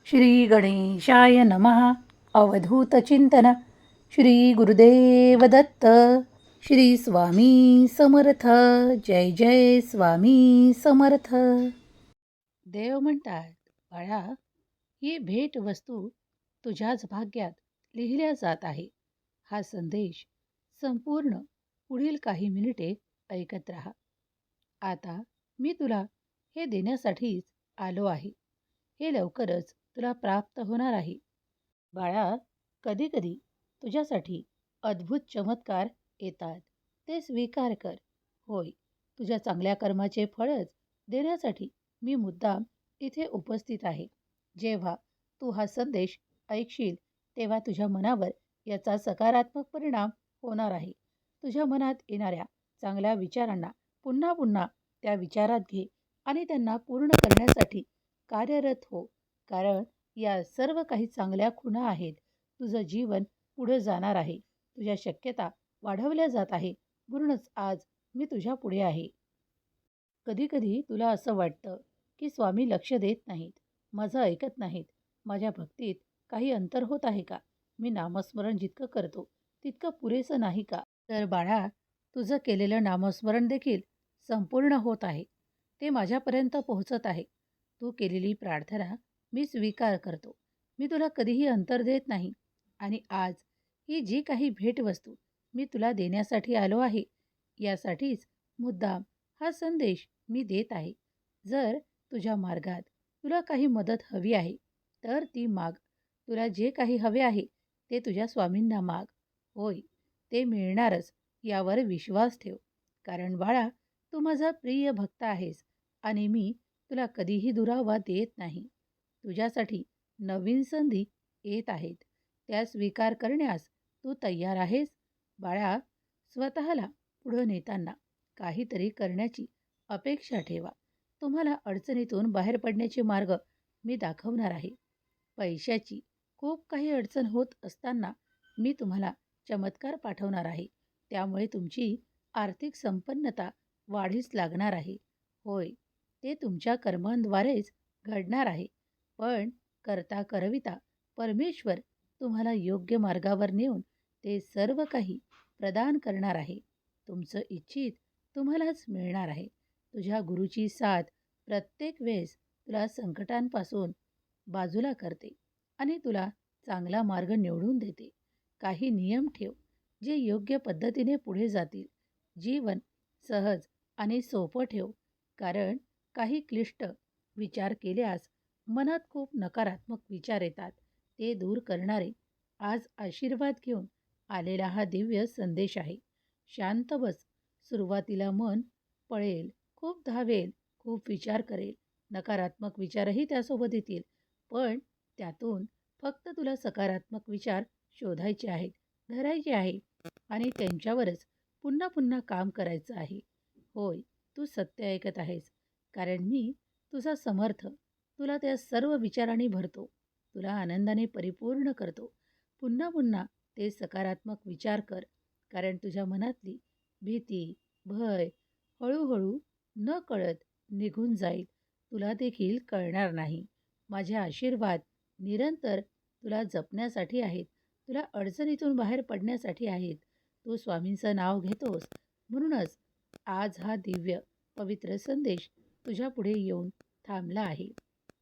श्री गणेशाय नमः. अवधूत चिंतन. श्री गुरुदेव दत्त. श्री स्वामी समर्थ. जय जय स्वामी समर्थ. देव म्हणतात, बाळा, ही भेट वस्तू तुझ्याच भाग्यात लिहिल्या जात आहे. हा संदेश संपूर्ण पुढील काही मिनिटे ऐकत राहा. आता मी तुला हे देण्यासाठीच आलो आहे. हे लवकरच तुला प्राप्त होणार आहे. बाळा, कधीकधी तुझ्यासाठी अद्भुत चमत्कार येतात. ते स्वीकार कर. होय, तुझ्या चांगल्या कर्माचे फळच देण्यासाठी मी मुद्दाम इथे उपस्थित आहे. जेव्हा तू हा संदेश ऐकशील तेव्हा तुझ्या मनावर याचा सकारात्मक परिणाम होणार आहे. तुझ्या मनात येणाऱ्या चांगल्या विचारांना पुन्हा पुन्हा त्या विचारात घे आणि त्यांना पूर्ण करण्यासाठी कार्यरत हो. कारण या सर्व काही चांगल्या खुणा आहेत. तुझं जीवन पुढे जाणार आहे. तुझ्या शक्यता वाढवल्या जात आहे. म्हणूनच आज मी तुझ्या पुढे आहे. कधीकधी तुला असं वाटतं की स्वामी लक्ष देत नाहीत, माझं ऐकत नाहीत, माझ्या भक्तीत काही अंतर होत आहे का, मी नामस्मरण जितकं करतो तितकं पुरेसं नाही का. तर बाळा, तुझं केलेलं नामस्मरण देखील संपूर्ण होत आहे. ते माझ्यापर्यंत पोहोचत आहे. तू केलेली प्रार्थना मी स्वीकार करतो. मी तुला कधीही अंतर देत नाही. आणि आज ही जी काही भेटवस्तू मी तुला देण्यासाठी आलो आहे, यासाठीच मुद्दाम हा संदेश मी देत आहे. जर तुझ्या मार्गात तुला काही मदत हवी आहे तर ती माग. तुला जे काही हवे आहे ते तुझ्या स्वामींना माग. होय, ते मिळणारच यावर विश्वास ठेव. कारण बाळा, तू माझा प्रिय भक्त आहेस आणि मी तुला कधीही दुरावा देत नाही. तुझ्यासाठी नवीन संधी येत आहेत. त्या स्वीकार करण्यास तू तयार आहेस? बाळा, स्वतःला पुढं नेताना काहीतरी करण्याची अपेक्षा ठेवा. तुम्हाला अडचणीतून बाहेर पडण्याचे मार्ग मी दाखवणार आहे. पैशाची खूप काही अडचण होत असताना मी तुम्हाला चमत्कार पाठवणार आहे. त्यामुळे तुमची आर्थिक संपन्नता वाढीस लागणार आहे. होय, ते तुमच्या कर्मांद्वारेच घडणार आहे. पण करता करविता परमेश्वर तुम्हाला योग्य मार्गावर नेऊन ते सर्व काही प्रदान करणार आहे. तुमचं इच्छित तुम्हालाच मिळणार आहे. तुझ्या गुरुची साथ प्रत्येक वेळेस तुला संकटांपासून बाजूला करते आणि तुला चांगला मार्ग निवडून देते. काही नियम ठेव जे योग्य पद्धतीने पुढे जातील. जीवन सहज आणि सोपं ठेव. कारण काही क्लिष्ट विचार केल्यास मनात खूप नकारात्मक विचार येतात. ते दूर करणारे आज आशीर्वाद घेऊन आलेला हा दिव्य संदेश आहे. शांत बस. सुरुवातीला मन पळेल, खूप धावेल, खूप विचार करेल. नकारात्मक विचारही त्यासोबत येतील. पण त्यातून फक्त तुला सकारात्मक विचार शोधायचे आहेत, धरायचे आहे आणि त्यांच्यावरच पुन्हा पुन्हा काम करायचं आहे. होय, तू सत्य ऐकत आहेस. कारण मी तुझा समर्थ तुला त्या सर्व विचारांनी भरतो. तुला आनंदाने परिपूर्ण करतो. पुन्हा पुन्हा ते सकारात्मक विचार कर. कारण तुझ्या मनातली भीती, भय हळूहळू न कळत निघून जाईल. तुला देखील कळणार नाही. माझे आशीर्वाद निरंतर तुला जपण्यासाठी आहेत. तुला अडचणीतून बाहेर पडण्यासाठी आहेत. तू स्वामींचं नाव घेतोस म्हणूनच आज हा दिव्य पवित्र संदेश तुझ्या पुढे येऊन थांबला आहे.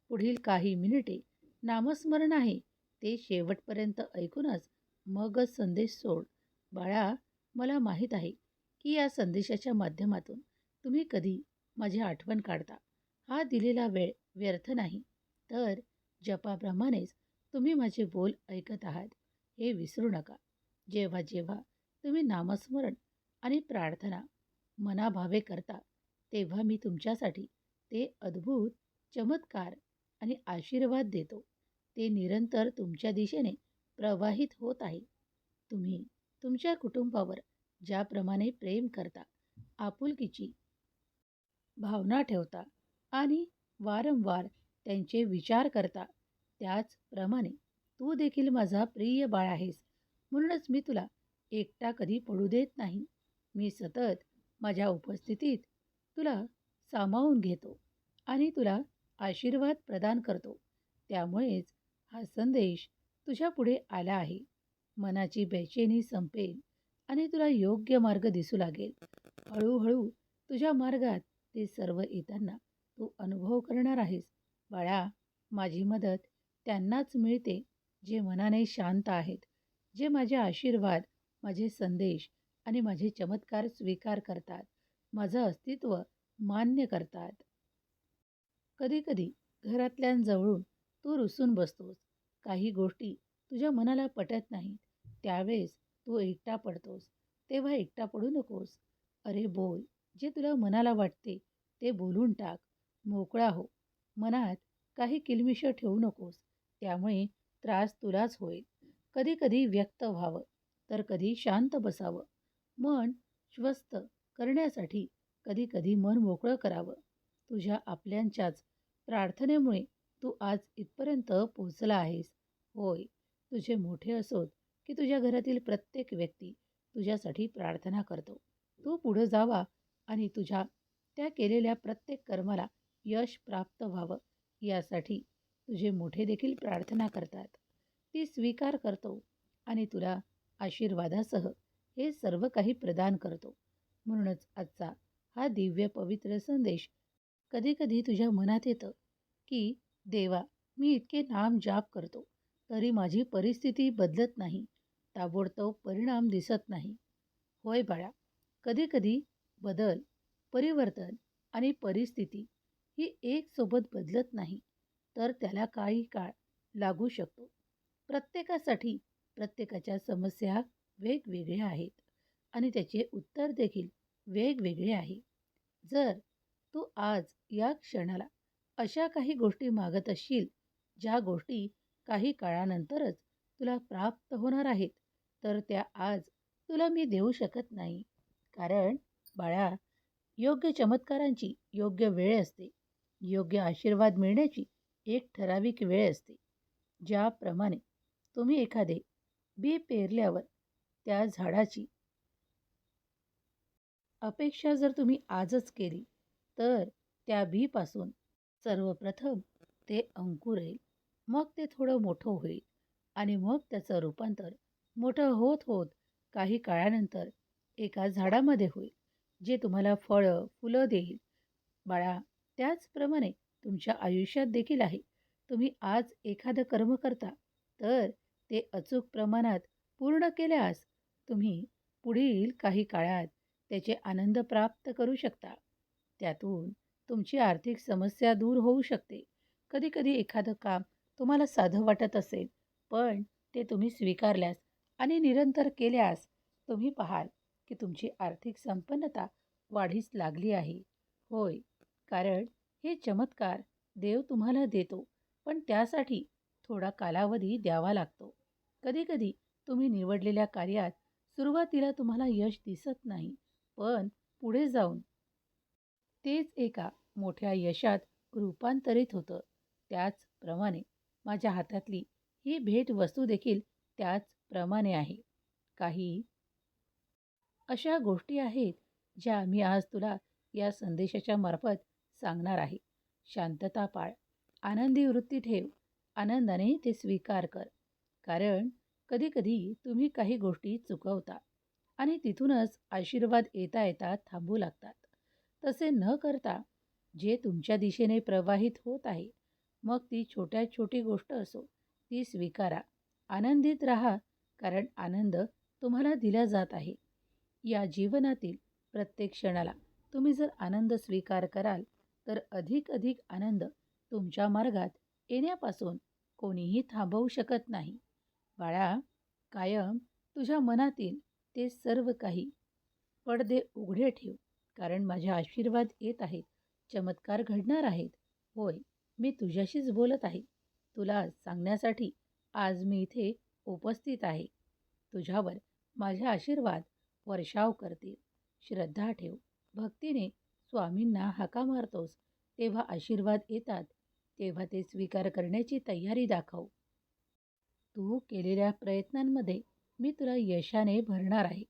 पुढील काही मिनिटे नामस्मरण आहे. ते शेवटपर्यंत ऐकूनच मगच संदेश सोड. बाळा, मला माहीत आहे की या संदेशाच्या माध्यमातून तुम्ही कधी माझी आठवण काढता. हा दिलेला वेळ व्यर्थ नाही. तर जपाप्रमाणेच तुम्ही माझे बोल ऐकत आहात हे विसरू नका. जेव्हा जेव्हा तुम्ही नामस्मरण आणि प्रार्थना मनाभावे करता तेव्हा मी तुमच्यासाठी ते अद्भुत चमत्कार आणि आशीर्वाद देतो. ते निरंतर तुमच्या दिशेने प्रवाहित होत आहे. तुम्ही तुमच्या कुटुंबावर ज्याप्रमाणे प्रेम करता, आपुलकीची भावना ठेवता आणि वारंवार त्यांचे विचार करता, त्याचप्रमाणे तू देखील माझा प्रिय बाळ आहेस. म्हणूनच मी तुला एकटा कधी पडू देत नाही. मी सतत माझ्या उपस्थितीत तुला सामावून घेतो आणि तुला आशीर्वाद प्रदान करतो. त्यामुळेच हा संदेश तुझ्या पुढे आला आहे. मनाची बेचैनी संपेल आणि तुला योग्य मार्ग दिसू लागेल. हळूहळू तुझ्या मार्गात ते सर्व येताना तू अनुभव करणार आहेस. बाळा, माझी मदत त्यांनाच मिळते जे मनाने शांत आहेत, जे माझे आशीर्वाद, माझे संदेश आणि माझे चमत्कार स्वीकार करतात, माझं अस्तित्व मान्य करतात. कधीकधी घरातल्यांजवळून तू रुसून बसतोस. काही गोष्टी तुझ्या मनाला पटत नाहीत. त्यावेळेस तू एकटा पडतोस. तेव्हा एकटा पडू नकोस. अरे बोल, जे तुला मनाला वाटते ते बोलून टाक. मोकळा हो. मनात काही किलमिशं ठेवू नकोस. त्यामुळे त्रास तुलाच होईल. कधी कधी व्यक्त व्हावं, तर कधी शांत बसावं. मन स्वस्थ करण्यासाठी कधी कधी मन मोकळं करावं. तुझ्या आपल्यांच्याच प्रार्थनेमुळे तू आज इथपर्यंत पोहोचला आहेस. होय, तुझे मोठे असोत की तुझ्या घरातील प्रत्येक व्यक्ती तुझ्यासाठी प्रार्थना करतो. तू पुढं जावा आणि तुझ्या त्या केलेल्या प्रत्येक कर्माला यश प्राप्त व्हावं यासाठी तुझे मोठे देखील प्रार्थना करतात. ती स्वीकार करतो आणि तुला आशीर्वादासह हे सर्व काही प्रदान करतो. म्हणूनच आजचा हा दिव्य पवित्र संदेश कधी-कधी तुझ्या मनात येतं, की देवा, मी इतके नाम जाप करतो, तरी माझी परिस्थिती बदलत नाही. ताबडतोब परिणाम दिसत नाही. होय बाळा, कधी-कधी बदल, परिवर्तन आणि परिस्थिती ही एक सोबत बदलत नाही, तर त्याला काही काळ लागू शकतो. प्रत्येकासाठी प्रत्येकाच्या समस्या वेगवेगळ्या आहेत आणि त्याचे उत्तर देखील वेगवेगळे आहे. जर तू आज या क्षणाला अशा काही गोष्टी मागत असशील, ज्या गोष्टी काही काळानंतरच तुला प्राप्त होणार आहेत, तर त्या आज तुला मी देऊ शकत नाही. कारण बाळा, योग्य चमत्कारांची योग्य वेळ असते. योग्य आशीर्वाद मिळण्याची एक ठराविक वेळ असते. ज्याप्रमाणे तुम्ही एखादे बी पेरल्यावर त्या झाडाची अपेक्षा जर तुम्ही आजच केली, तर त्या बीपासून सर्वप्रथम ते अंकुर येईल. मग ते थोडं मोठं होईल आणि मग त्याचं रूपांतर मोठं होत होत काही काळानंतर एका झाडामध्ये होईल, जे तुम्हाला फळं, फुलं देईल. बाळा, त्याचप्रमाणे तुमच्या आयुष्यात देखील आहे. तुम्ही आज एखादं कर्म करता, तर ते अचूक प्रमाणात पूर्ण केल्यास तुम्ही पुढील काही काळात त्याचे आनंद प्राप्त करू शकता. त्यातून तुमची आर्थिक समस्या दूर होऊ शकते. कधी-कधी एखादं काम तुम्हाला साधं वाटत असेल, पण ते तुम्ही स्वीकारल्यास आणि निरंतर केल्यास तुम्ही पाहाल की तुमची आर्थिक संपन्नता वाढीस लागली आहे. होय, कारण हे चमत्कार देव तुम्हाला देतो, पण त्यासाठी थोडा कालावधी द्यावा लागतो. कधीकधी तुम्ही निवडलेल्या कार्यात सुरुवातीला तुम्हाला यश दिसत नाही, पण पुढे जाऊन तेच एका मोठ्या यशात रूपांतरित होतं. त्याचप्रमाणे माझ्या हातातली ही भेटवस्तू देखील त्याचप्रमाणे आहे. काही अशा गोष्टी आहेत ज्या मी आज तुला या संदेशाच्या मार्फत सांगणार आहे. शांतता पाळ, आनंदी वृत्ती ठेव, आनंदाने ते स्वीकार कर. कारण कधीकधी तुम्ही काही गोष्टी चुकवता आणि तिथूनच आशीर्वाद येता येता थांबू लागतात. तसे न करता जे तुमच्या दिशेने प्रवाहित होत आहे, मग ती छोट्यात छोटी गोष्ट असो, ती स्वीकारा. आनंदित राहा, कारण आनंद तुम्हाला दिला जात आहे. या जीवनातील प्रत्येक क्षणाला तुम्ही जर आनंद स्वीकार कराल, तर अधिक अधिक आनंद तुमच्या मार्गात येण्यापासून कोणीही थांबवू शकत नाही. बाळा, कायम तुझ्या मनातील ते सर्व काही पडदे उघडे ठेव, कारण माझे आशीर्वाद येत आहेत, चमत्कार घडणार आहेत. होय, मी तुझ्याशीच बोलत आहे. तुला सांगण्यासाठी आज मी इथे उपस्थित आहे. तुझ्यावर माझे आशीर्वाद वर्षाव करतील. श्रद्धा ठेव. भक्तीने स्वामींना हाका मारतोस, तेव्हा आशीर्वाद येतात. तेव्हा ते स्वीकार करण्याची तयारी दाखव. तू केलेल्या प्रयत्नांमध्ये मी तुला यशाने भरणार आहे.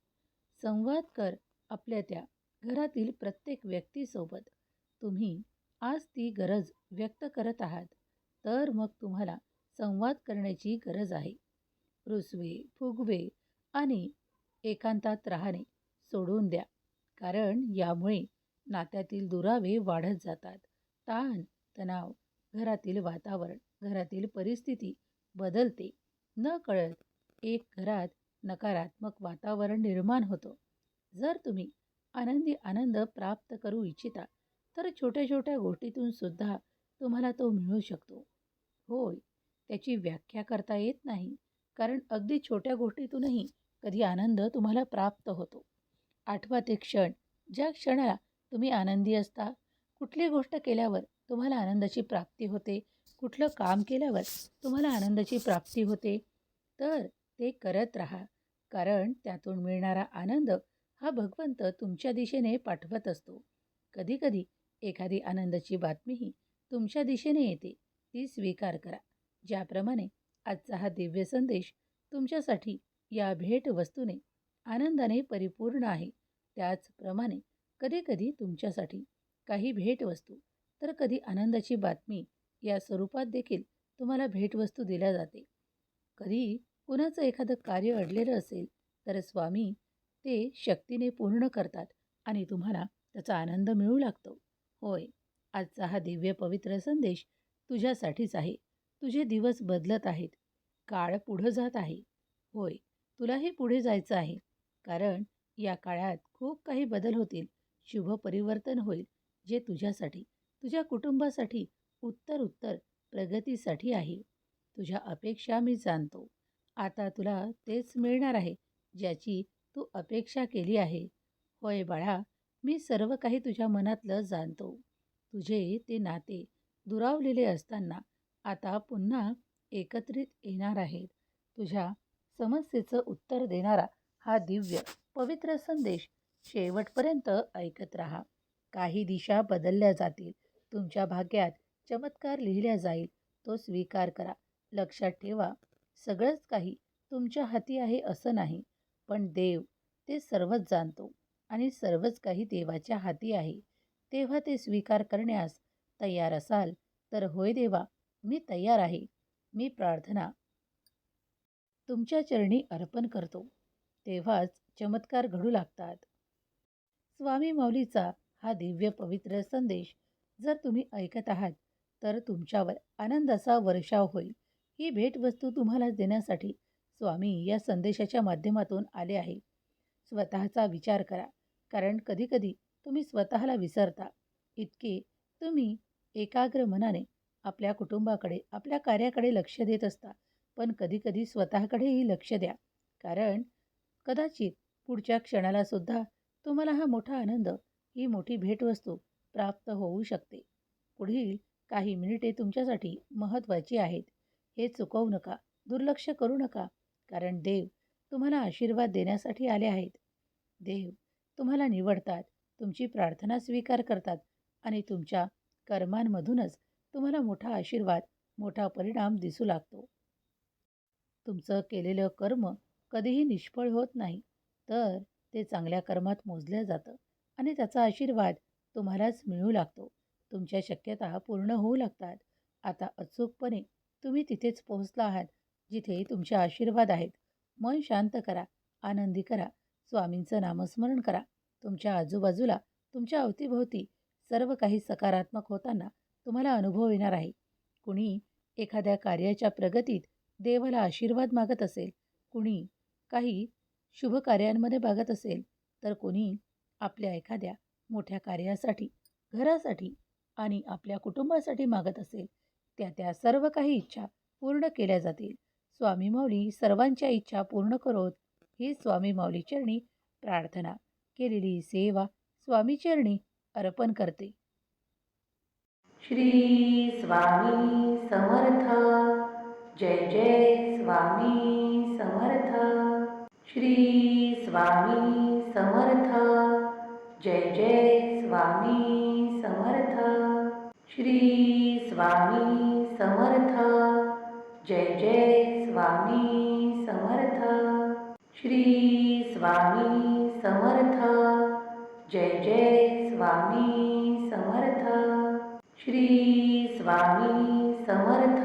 संवाद कर आपल्या त्या घरातील प्रत्येक व्यक्तीसोबत. तुम्ही आज ती गरज व्यक्त करत आहात, तर मग तुम्हाला संवाद करण्याची गरज आहे. रुसवे, फुगवे आणि एकांतात राहणे सोडून द्या, कारण यामुळे नात्यातील दुरावे वाढत जातात. ताण, तणाव, घरातील वातावरण, घरातील परिस्थिती बदलते. नकळत एक घरात नकारात्मक वातावरण निर्माण होतं. जर तुम्ही आनंदी आनंद प्राप्त करू इच्छिता, तर छोट्या छोट्या गोष्टीतून सुद्धा तुम्हाला तो मिळू शकतो. होय, त्याची व्याख्या करता येत नाही, कारण अगदी छोट्या गोष्टीतूनही कधी आनंद तुम्हाला प्राप्त होतो. आठवा ते क्षण, ज्या क्षणाला तुम्ही आनंदी असता. कुठली गोष्ट केल्यावर तुम्हाला आनंदाची प्राप्ती होते, कुठलं काम केल्यावर तुम्हाला आनंदाची प्राप्ती होते, तर ते करत राहा. कारण त्यातून मिळणारा आनंद हा भगवंत तुमच्या दिशेने पाठवत असतो. कधीकधी एखादी आनंदाची बातमीही तुमच्या दिशेने येते, ती स्वीकार करा. ज्याप्रमाणे आजचा हा दिव्य संदेश तुमच्यासाठी या भेटवस्तूने आनंदाने परिपूर्ण आहे, त्याचप्रमाणे कधीकधी तुमच्यासाठी काही भेटवस्तू तर कधी आनंदाची बातमी या स्वरूपात देखील तुम्हाला भेटवस्तू दिल्या जाते. कधी कुणाचं एखादं कार्य अडलेलं असेल तर स्वामी ते शक्तीने पूर्ण करतात आणि तुम्हाला त्याचा आनंद मिळू लागतो. होय, आजचा हा दिव्य पवित्र संदेश तुझ्यासाठीच आहे. तुझे दिवस बदलत आहेत, काळ पुढं जात आहे. होय, तुलाही पुढे जायचं आहे, कारण या काळात खूप काही बदल होतील. शुभ परिवर्तन होईल, जे तुझ्यासाठी, तुझ्या कुटुंबासाठी उत्तर प्रगतीसाठी आहे. तुझ्या अपेक्षा मी जाणतो. आता तुला तेच मिळणार आहे ज्याची तू अपेक्षा केली आहे. होय बाळा, मी सर्व काही तुझ्या मनातलं जाणतो. तुझे ते नाते दुरावलेले असताना आता पुन्हा एकत्रित येणार आहेत. तुझ्या समस्येचं उत्तर देणारा हा दिव्य पवित्र संदेश शेवटपर्यंत ऐकत राहा. काही दिशा बदलल्या जातील. तुमच्या भाग्यात चमत्कार लिहिल्या जाईल. तो स्वीकार करा. लक्षात ठेवा, सगळंच काही तुमच्या हाती आहे असं नाही, पण देव ते सर्वच जाणतो आणि सर्वच काही देवाच्या हाती आहे. तेव्हा ते स्वीकार करण्यास तयार असाल तर होय देवा, मी तयार आहे. मी प्रार्थना तुमच्या चरणी अर्पण करतो. तेव्हाच चमत्कार घडू लागतात. स्वामी माऊलीचा हा दिव्य पवित्र संदेश जर तुम्ही ऐकत आहात तर तुमच्यावर आनंदाचा वर्षाव होईल. ही भेटवस्तू तुम्हाला देण्यासाठी स्वामी या संदेशाच्या माध्यमातून आले आहे. स्वतःचा विचार करा, कारण कधीकधी तुम्ही स्वतःला विसरता. इतके तुम्ही एकाग्र मनाने आपल्या कुटुंबाकडे, आपल्या कार्याकडे लक्ष देत असता, पण कधीकधी स्वतःकडेही लक्ष द्या, कारण कदाचित पुढच्या क्षणाला सुद्धा तुम्हाला हा मोठा आनंद, ही मोठी भेटवस्तू प्राप्त होऊ शकते. पुढील काही मिनिटे तुमच्यासाठी महत्त्वाची आहेत. हे चुकवू नका, दुर्लक्ष करू नका, कारण देव तुम्हाला आशीर्वाद देण्यासाठी आले आहेत. देव तुम्हाला निवडतात, तुमची प्रार्थना स्वीकार करतात आणि तुमच्या कर्मांमधूनच तुम्हाला मोठा आशीर्वाद, मोठा परिणाम दिसू लागतो. तुमचं केलेलं कर्म कधीही निष्फळ होत नाही, तर ते चांगल्या कर्मात मोजलं जातं आणि त्याचा आशीर्वाद तुम्हालाच मिळू लागतो. तुमच्या शक्यता पूर्ण होऊ लागतात. आता अचूकपणे तुम्ही तिथेच पोहोचला आहात जिथे तुमचे आशीर्वाद आहेत. मन शांत करा, आनंदी करा, स्वामींचं नामस्मरण करा. तुमच्या आजूबाजूला, तुमच्या अवतीभोवती सर्व काही सकारात्मक होताना तुम्हाला अनुभव येणार आहे. कुणी एखाद्या कार्याच्या प्रगतीत देवाला आशीर्वाद मागत असेल, कुणी काही शुभ कार्यांमध्ये मागत असेल, तर कोणी आपल्या एखाद्या मोठ्या कार्यासाठी, घरासाठी आणि आपल्या कुटुंबासाठी मागत असेल. त्या सर्व काही इच्छा पूर्ण केल्या जातील. स्वामी माऊली सर्वांच्या इच्छा पूर्ण करोत, ही स्वामी माऊली चरणी प्रार्थना. केलेली सेवा स्वामी चरणी अर्पण करते. श्री स्वामी समर्थ. जय जय स्वामी समर्थ. श्री स्वामी समर्थ. जय जय स्वामी समर्थ. श्री स्वामी समर्थ. जय जय स्वामी समर्थ. श्री स्वामी समर्थ. जय जय स्वामी समर्थ. श्री स्वामी समर्थ.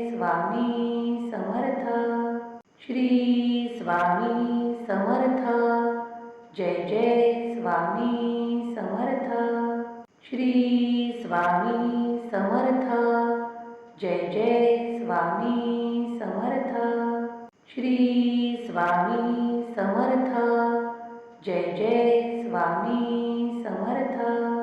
स्वामी समर्थ. श्री स्वामी समर्थ. जय जय स्वामी समर्थ. श्री स्वामी समर्थ. जय जय स्वामी समर्थ. श्री स्वामी समर्थ. जय जय स्वामी समर्थ.